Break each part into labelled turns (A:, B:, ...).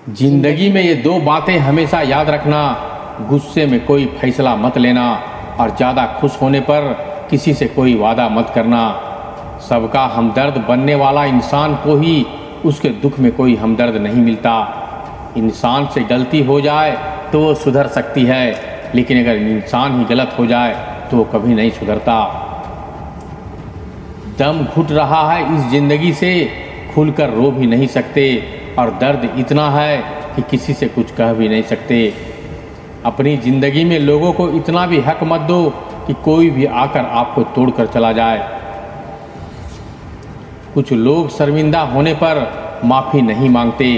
A: जिंदगी में ये दो बातें हमेशा याद रखना। गुस्से में कोई फैसला मत लेना और ज़्यादा खुश होने पर किसी से कोई वादा मत करना। सबका हमदर्द बनने वाला इंसान को ही उसके दुख में कोई हमदर्द नहीं मिलता। इंसान से गलती हो जाए तो वो सुधर सकती है, लेकिन अगर इंसान ही गलत हो जाए तो वो कभी नहीं सुधरता। दम घुट रहा है इस जिंदगी से, खुलकर रो भी नहीं सकते, और दर्द इतना है कि किसी से कुछ कह भी नहीं सकते। अपनी ज़िंदगी में लोगों को इतना भी हक मत दो कि कोई भी आकर आपको तोड़कर चला जाए। कुछ लोग शर्मिंदा होने पर माफ़ी नहीं मांगते,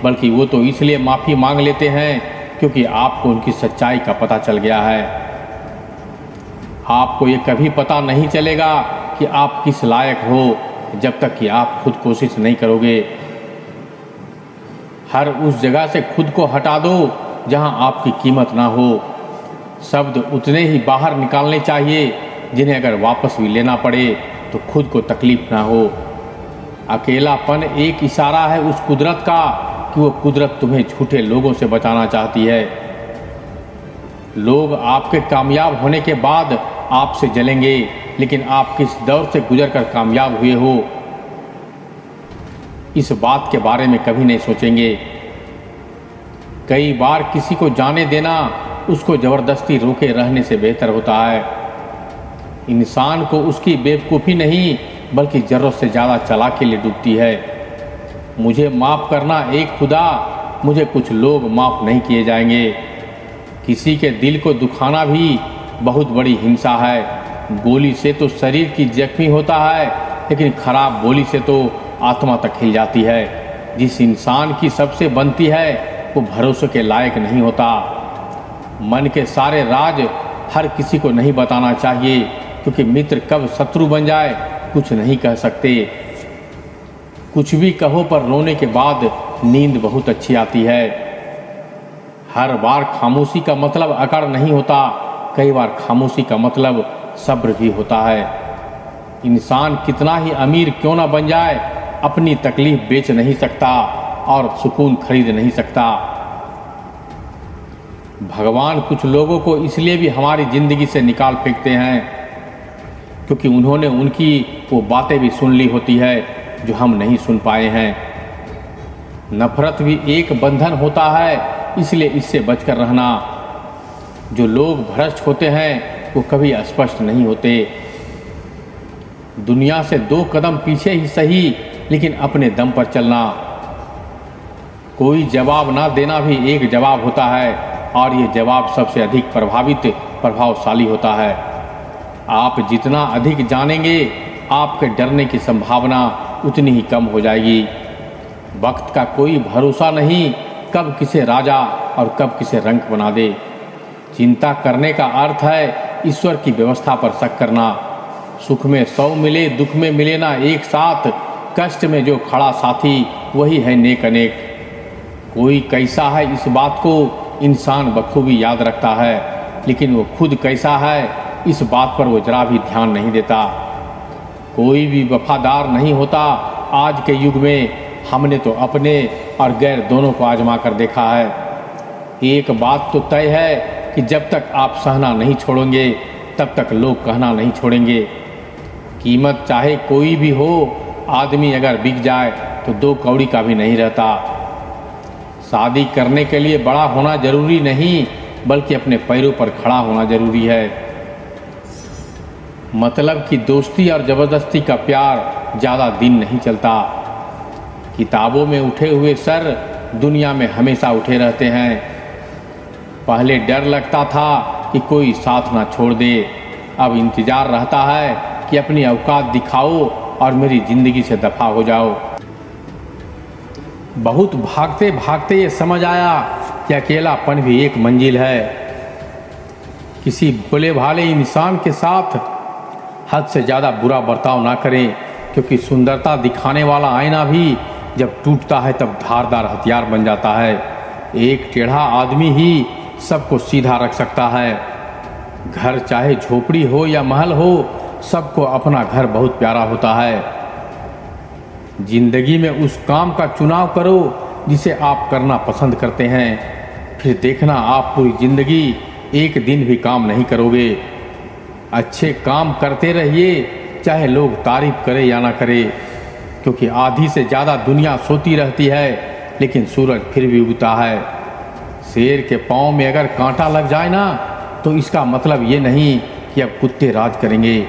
A: बल्कि वो तो इसलिए माफ़ी मांग लेते हैं क्योंकि आपको उनकी सच्चाई का पता चल गया है। आपको ये कभी पता नहीं चलेगा कि आप किस लायक हो जब तक कि आप खुद कोशिश नहीं करोगे। हर उस जगह से खुद को हटा दो जहां आपकी कीमत ना हो। शब्द उतने ही बाहर निकालने चाहिए जिन्हें अगर वापस भी लेना पड़े तो खुद को तकलीफ ना हो। अकेलापन एक इशारा है उस कुदरत का कि वो कुदरत तुम्हें झूठे लोगों से बचाना चाहती है। लोग आपके कामयाब होने के बाद आपसे जलेंगे, लेकिन आप किस दौर से गुजरकर कामयाब हुए हो इस बात के बारे में कभी नहीं सोचेंगे। कई बार किसी को जाने देना उसको ज़बरदस्ती रोके रहने से बेहतर होता है। इंसान को उसकी बेवकूफ़ी नहीं बल्कि ज़रूरत से ज़्यादा चालाकी ले डूबती है। मुझे माफ़ करना एक खुदा, मुझे कुछ लोग माफ़ नहीं किए जाएंगे। किसी के दिल को दुखाना भी बहुत बड़ी हिंसा है। गोली से तो शरीर की जख्मी होता है, लेकिन खराब बोली से तो आत्मा तक हिल जाती है। जिस इंसान की सबसे बनती है वो भरोसे के लायक नहीं होता। मन के सारे राज हर किसी को नहीं बताना चाहिए, क्योंकि मित्र कब शत्रु बन जाए कुछ नहीं कह सकते। कुछ भी कहो पर रोने के बाद नींद बहुत अच्छी आती है। हर बार खामोशी का मतलब अकड़ नहीं होता, कई बार खामोशी का मतलब सब्र भी होता है। इंसान कितना ही अमीर क्यों ना बन जाए, अपनी तकलीफ बेच नहीं सकता और सुकून खरीद नहीं सकता। भगवान कुछ लोगों को इसलिए भी हमारी ज़िंदगी से निकाल फेंकते हैं क्योंकि उन्होंने उनकी वो बातें भी सुन ली होती है जो हम नहीं सुन पाए हैं। नफरत भी एक बंधन होता है, इसलिए इससे बचकर रहना। जो लोग भ्रष्ट होते हैं वो कभी स्पष्ट नहीं होते। दुनिया से 2 कदम पीछे ही सही, लेकिन अपने दम पर चलना। कोई जवाब ना देना भी एक जवाब होता है, और ये जवाब सबसे अधिक प्रभावशाली होता है। आप जितना अधिक जानेंगे, आपके डरने की संभावना उतनी ही कम हो जाएगी। वक्त का कोई भरोसा नहीं, कब किसे राजा और कब किसे रंक बना दे। चिंता करने का अर्थ है ईश्वर की व्यवस्था पर शक करना। सुख में 100 मिले, दुख में मिले ना एक साथ। कष्ट में जो खड़ा साथी वही है नेक अनेक। कोई कैसा है इस बात को इंसान बखूबी याद रखता है, लेकिन वो खुद कैसा है इस बात पर वो जरा भी ध्यान नहीं देता। कोई भी वफादार नहीं होता आज के युग में। हमने तो अपने और गैर दोनों को आजमा कर देखा है। एक बात तो तय है कि जब तक आप सहना नहीं छोड़ेंगे तब तक लोग कहना नहीं छोड़ेंगे। कीमत चाहे कोई भी हो, आदमी अगर बिक जाए तो 2 कौड़ी का भी नहीं रहता। शादी करने के लिए बड़ा होना जरूरी नहीं, बल्कि अपने पैरों पर खड़ा होना जरूरी है। मतलब कि दोस्ती और ज़बरदस्ती का प्यार ज़्यादा दिन नहीं चलता। किताबों में उठे हुए सर दुनिया में हमेशा उठे रहते हैं। पहले डर लगता था कि कोई साथ ना छोड़ दे, अब इंतज़ार रहता है कि अपनी औकात दिखाओ और मेरी ज़िंदगी से दफ़ा हो जाओ। बहुत भागते भागते ये समझ आया कि अकेलापन भी एक मंजिल है। किसी भोले भाले इंसान के साथ हद से ज़्यादा बुरा बर्ताव ना करें, क्योंकि सुंदरता दिखाने वाला आईना भी जब टूटता है तब धारदार हथियार बन जाता है। एक टेढ़ा आदमी ही सबको सीधा रख सकता है। घर चाहे झोपड़ी हो या महल हो, सबको अपना घर बहुत प्यारा होता है। जिंदगी में उस काम का चुनाव करो जिसे आप करना पसंद करते हैं, फिर देखना आप पूरी ज़िंदगी एक दिन भी काम नहीं करोगे। अच्छे काम करते रहिए, चाहे लोग तारीफ करें या ना करें, क्योंकि आधी से ज़्यादा दुनिया सोती रहती है लेकिन सूरज फिर भी उगता है। शेर के पाँव में अगर कांटा लग जाए ना, तो इसका मतलब ये नहीं कि अब कुत्ते राज करेंगे।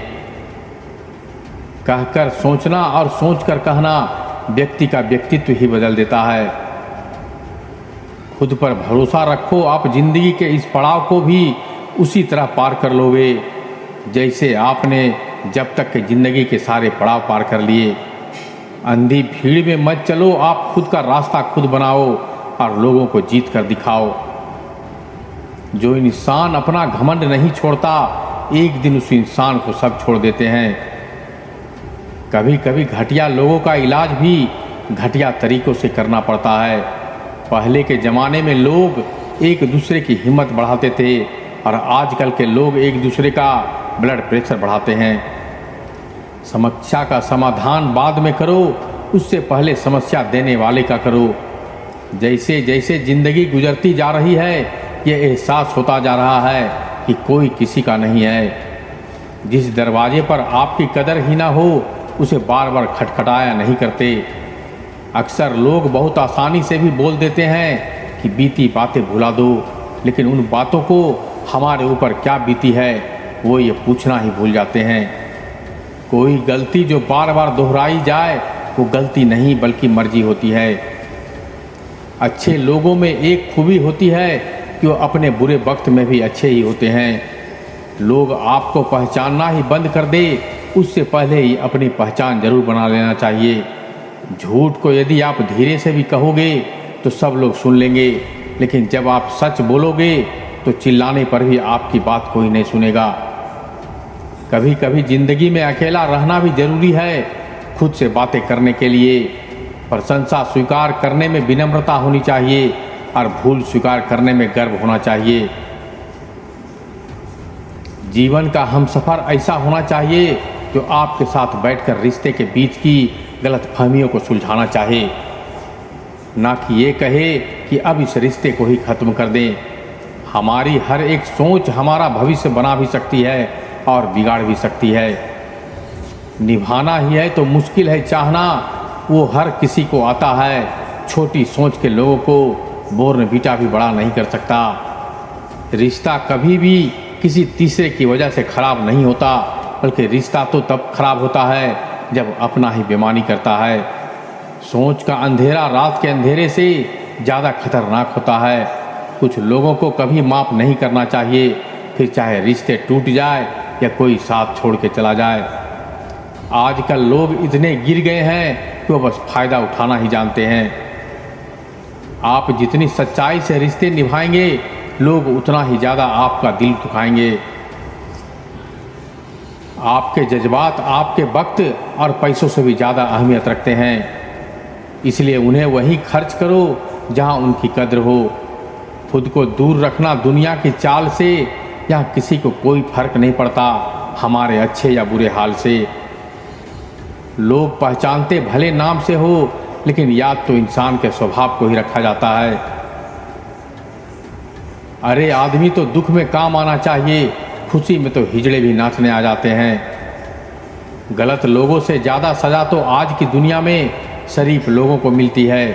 A: कहकर सोचना और सोचकर कहना व्यक्ति का व्यक्तित्व ही बदल देता है। खुद पर भरोसा रखो, आप जिंदगी के इस पड़ाव को भी उसी तरह पार कर लोगे जैसे आपने जब तक के जिंदगी के सारे पड़ाव पार कर लिए। अंधी भीड़ में मत चलो, आप खुद का रास्ता खुद बनाओ और लोगों को जीत कर दिखाओ। जो इंसान अपना घमंड नहीं छोड़ता, एक दिन उस इंसान को सब छोड़ देते हैं। कभी कभी घटिया लोगों का इलाज भी घटिया तरीकों से करना पड़ता है। पहले के ज़माने में लोग एक दूसरे की हिम्मत बढ़ाते थे और आजकल के लोग एक दूसरे का ब्लड प्रेशर बढ़ाते हैं। समस्या का समाधान बाद में करो, उससे पहले समस्या देने वाले का करो। जैसे जैसे ज़िंदगी गुजरती जा रही है, ये एहसास होता जा रहा है कि कोई किसी का नहीं है। जिस दरवाजे पर आपकी कदर ही ना हो, उसे बार बार खटखटाया नहीं करते। अक्सर लोग बहुत आसानी से भी बोल देते हैं कि बीती बातें भुला दो, लेकिन उन बातों को हमारे ऊपर क्या बीती है वो ये पूछना ही भूल जाते हैं। कोई गलती जो बार बार दोहराई जाए वो गलती नहीं बल्कि मर्जी होती है। अच्छे लोगों में एक खूबी होती है कि वो अपने बुरे वक्त में भी अच्छे ही होते हैं। लोग आपको पहचानना ही बंद कर दे, उससे पहले ही अपनी पहचान जरूर बना लेना चाहिए। झूठ को यदि आप धीरे से भी कहोगे तो सब लोग सुन लेंगे, लेकिन जब आप सच बोलोगे तो चिल्लाने पर भी आपकी बात कोई नहीं सुनेगा। कभी कभी ज़िंदगी में अकेला रहना भी ज़रूरी है, खुद से बातें करने के लिए। प्रशंसा स्वीकार करने में विनम्रता होनी चाहिए और भूल स्वीकार करने में गर्व होना चाहिए। जीवन का हमसफ़र ऐसा होना चाहिए जो आपके साथ बैठकर रिश्ते के बीच की गलतफहमियों को सुलझाना चाहे, ना कि ये कहे कि अब इस रिश्ते को ही ख़त्म कर दें। हमारी हर एक सोच हमारा भविष्य बना भी सकती है और बिगाड़ भी सकती है। निभाना ही है तो मुश्किल है चाहना, वो हर किसी को आता है। छोटी सोच के लोगों को बोर्नवीटा भी बड़ा नहीं कर सकता। रिश्ता कभी भी किसी तीसरे की वजह से ख़राब नहीं होता, बल्कि रिश्ता तो तब खराब होता है जब अपना ही बेईमानी करता है। सोच का अंधेरा रात के अंधेरे से ज़्यादा खतरनाक होता है। कुछ लोगों को कभी माफ़ नहीं करना चाहिए, फिर चाहे रिश्ते टूट जाए या कोई साथ छोड़ के चला जाए। आजकल लोग इतने गिर गए हैं कि वो बस फ़ायदा उठाना ही जानते हैं। आप जितनी सच्चाई से रिश्ते निभाएंगे, लोग उतना ही ज़्यादा आपका दिल दुखाएंगे। आपके जज्बात आपके वक्त और पैसों से भी ज़्यादा अहमियत रखते हैं, इसलिए उन्हें वहीं खर्च करो जहां उनकी कद्र हो। खुद को दूर रखना दुनिया की चाल से, यहाँ किसी को कोई फर्क नहीं पड़ता हमारे अच्छे या बुरे हाल से। लोग पहचानते भले नाम से हो, लेकिन याद तो इंसान के स्वभाव को ही रखा जाता है। अरे आदमी तो दुख में काम आना चाहिए, खुशी में तो हिजड़े भी नाचने आ जाते हैं। गलत लोगों से ज़्यादा सज़ा तो आज की दुनिया में शरीफ लोगों को मिलती है।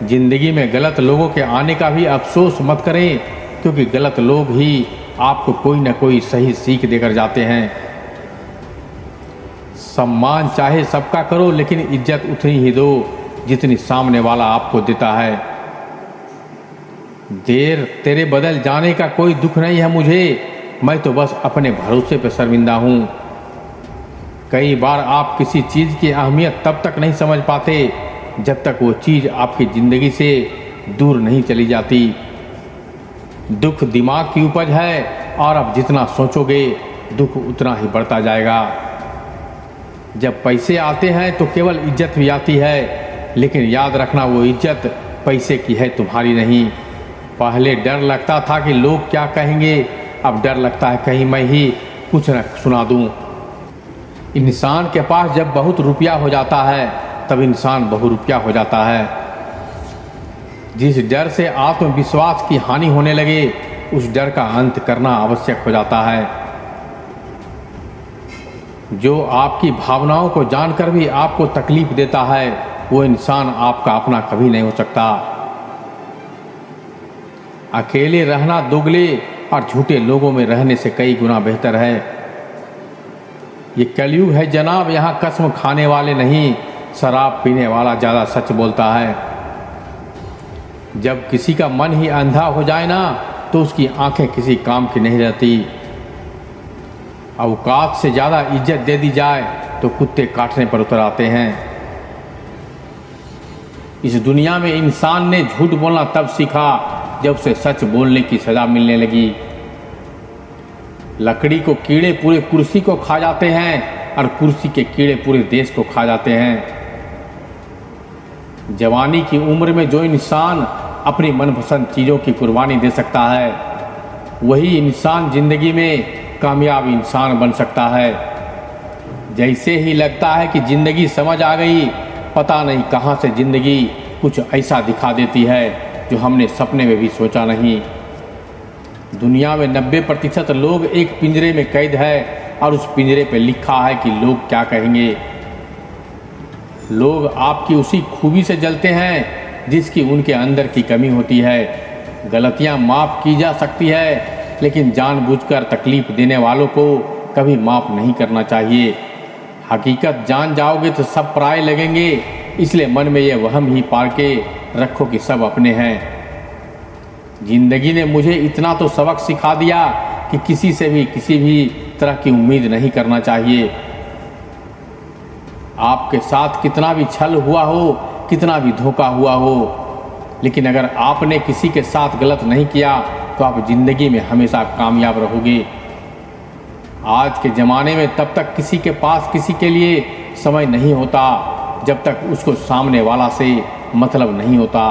A: ज़िंदगी में गलत लोगों के आने का भी अफसोस मत करें, क्योंकि गलत लोग ही आपको कोई न कोई सही सीख देकर जाते हैं। सम्मान चाहे सबका करो, लेकिन इज्जत उतनी ही दो जितनी सामने वाला आपको देता है। देर तेरे बदल जाने का कोई दुख नहीं है मुझे, मैं तो बस अपने भरोसे पर शर्मिंदा हूँ। कई बार आप किसी चीज़ की अहमियत तब तक नहीं समझ पाते जब तक वो चीज़ आपकी ज़िंदगी से दूर नहीं चली जाती। दुख दिमाग की उपज है और आप जितना सोचोगे दुख उतना ही बढ़ता जाएगा। जब पैसे आते हैं तो केवल इज्जत भी आती है, लेकिन याद रखना वो इज्जत पैसे की है, तुम्हारी नहीं। पहले डर लगता था कि लोग क्या कहेंगे, अब डर लगता है कहीं मैं ही कुछ न सुना दूं। इंसान के पास जब बहुत रुपया हो जाता है तब इंसान बहुरुपया हो जाता है। जिस डर से आत्मविश्वास की हानि होने लगे, उस डर का अंत करना आवश्यक हो जाता है। जो आपकी भावनाओं को जानकर भी आपको तकलीफ देता है, वो इंसान आपका अपना कभी नहीं हो सकता। अकेले रहना दोगले और झूठे लोगों में रहने से कई गुना बेहतर है। ये कलयुग है जनाब, यहाँ कसम खाने वाले नहीं, शराब पीने वाला ज़्यादा सच बोलता है। जब किसी का मन ही अंधा हो जाए ना, तो उसकी आंखें किसी काम की नहीं रहती। औकात से ज़्यादा इज्जत दे दी जाए तो कुत्ते काटने पर उतर आते हैं। इस दुनिया में इंसान ने झूठ बोलना तब सीखा जब से सच बोलने की सज़ा मिलने लगी। लकड़ी को कीड़े पूरे कुर्सी को खा जाते हैं और कुर्सी के कीड़े पूरे देश को खा जाते हैं। जवानी की उम्र में जो इंसान अपनी मनपसंद चीज़ों की कुर्बानी दे सकता है, वही इंसान जिंदगी में कामयाब इंसान बन सकता है। जैसे ही लगता है कि जिंदगी समझ आ गई, पता नहीं कहाँ से जिंदगी कुछ ऐसा दिखा देती है जो हमने सपने में भी सोचा नहीं। दुनिया में 90% लोग एक पिंजरे में कैद है और उस पिंजरे पे लिखा है कि लोग क्या कहेंगे। लोग आपकी उसी खूबी से जलते हैं जिसकी उनके अंदर की कमी होती है। गलतियां माफ़ की जा सकती है, लेकिन जानबूझकर तकलीफ देने वालों को कभी माफ़ नहीं करना चाहिए। हकीकत जान जाओगे तो सब पराये लगेंगे, इसलिए मन में ये वहम ही पाल के रखो कि सब अपने हैं। जिंदगी ने मुझे इतना तो सबक सिखा दिया कि किसी से भी किसी भी तरह की उम्मीद नहीं करना चाहिए। आपके साथ कितना भी छल हुआ हो, कितना भी धोखा हुआ हो, लेकिन अगर आपने किसी के साथ गलत नहीं किया तो आप ज़िंदगी में हमेशा कामयाब रहोगे। आज के ज़माने में तब तक किसी के पास किसी के लिए समय नहीं होता जब तक उसको सामने वाला से मतलब नहीं होता।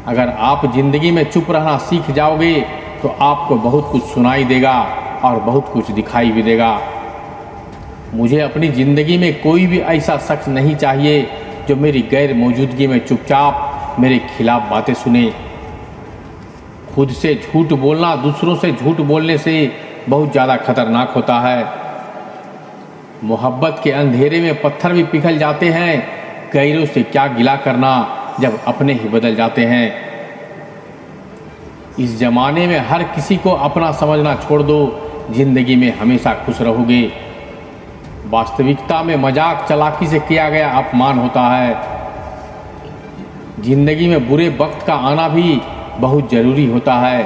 A: अगर आप ज़िंदगी में चुप रहना सीख जाओगे तो आपको बहुत कुछ सुनाई देगा और बहुत कुछ दिखाई भी देगा। मुझे अपनी ज़िंदगी में कोई भी ऐसा शख्स नहीं चाहिए जो मेरी गैर मौजूदगी में चुपचाप मेरे खिलाफ बातें सुने। खुद से झूठ बोलना दूसरों से झूठ बोलने से बहुत ज़्यादा खतरनाक होता है। मोहब्बत के अंधेरे में पत्थर भी पिघल जाते हैं, गैरों से क्या गिला करना जब अपने ही बदल जाते हैं। इस ज़माने में हर किसी को अपना समझना छोड़ दो, जिंदगी में हमेशा खुश रहोगे। वास्तविकता में मजाक चालाकी से किया गया अपमान होता है। जिंदगी में बुरे वक्त का आना भी बहुत ज़रूरी होता है,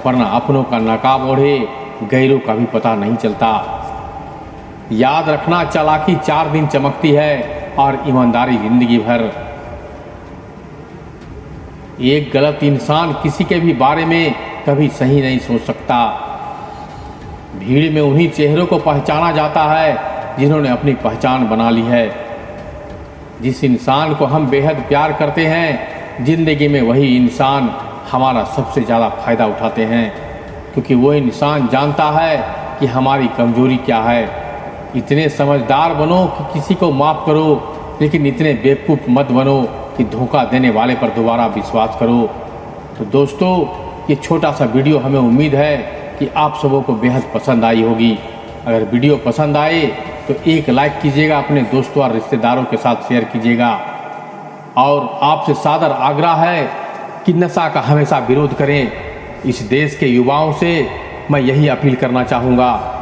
A: वरना अपनों का नकाब ओढ़े गैरों का भी पता नहीं चलता। याद रखना, चालाकी 4 दिन चमकती है और ईमानदारी जिंदगी भर। एक गलत इंसान किसी के भी बारे में कभी सही नहीं सोच सकता। भीड़ में उन्हीं चेहरों को पहचाना जाता है जिन्होंने अपनी पहचान बना ली है। जिस इंसान को हम बेहद प्यार करते हैं, जिंदगी में वही इंसान हमारा सबसे ज़्यादा फ़ायदा उठाते हैं, क्योंकि वो इंसान जानता है कि हमारी कमजोरी क्या है। इतने समझदार बनो कि किसी को माफ़ करो, लेकिन इतने बेवकूफ़ मत बनो कि धोखा देने वाले पर दोबारा विश्वास करो। तो दोस्तों, ये छोटा सा वीडियो हमें उम्मीद है कि आप सबों को बेहद पसंद आई होगी। अगर वीडियो पसंद आए तो एक लाइक कीजिएगा, अपने दोस्तों और रिश्तेदारों के साथ शेयर कीजिएगा। और आपसे सादर आग्रह है कि नशा का हमेशा विरोध करें। इस देश के युवाओं से मैं यही अपील करना चाहूँगा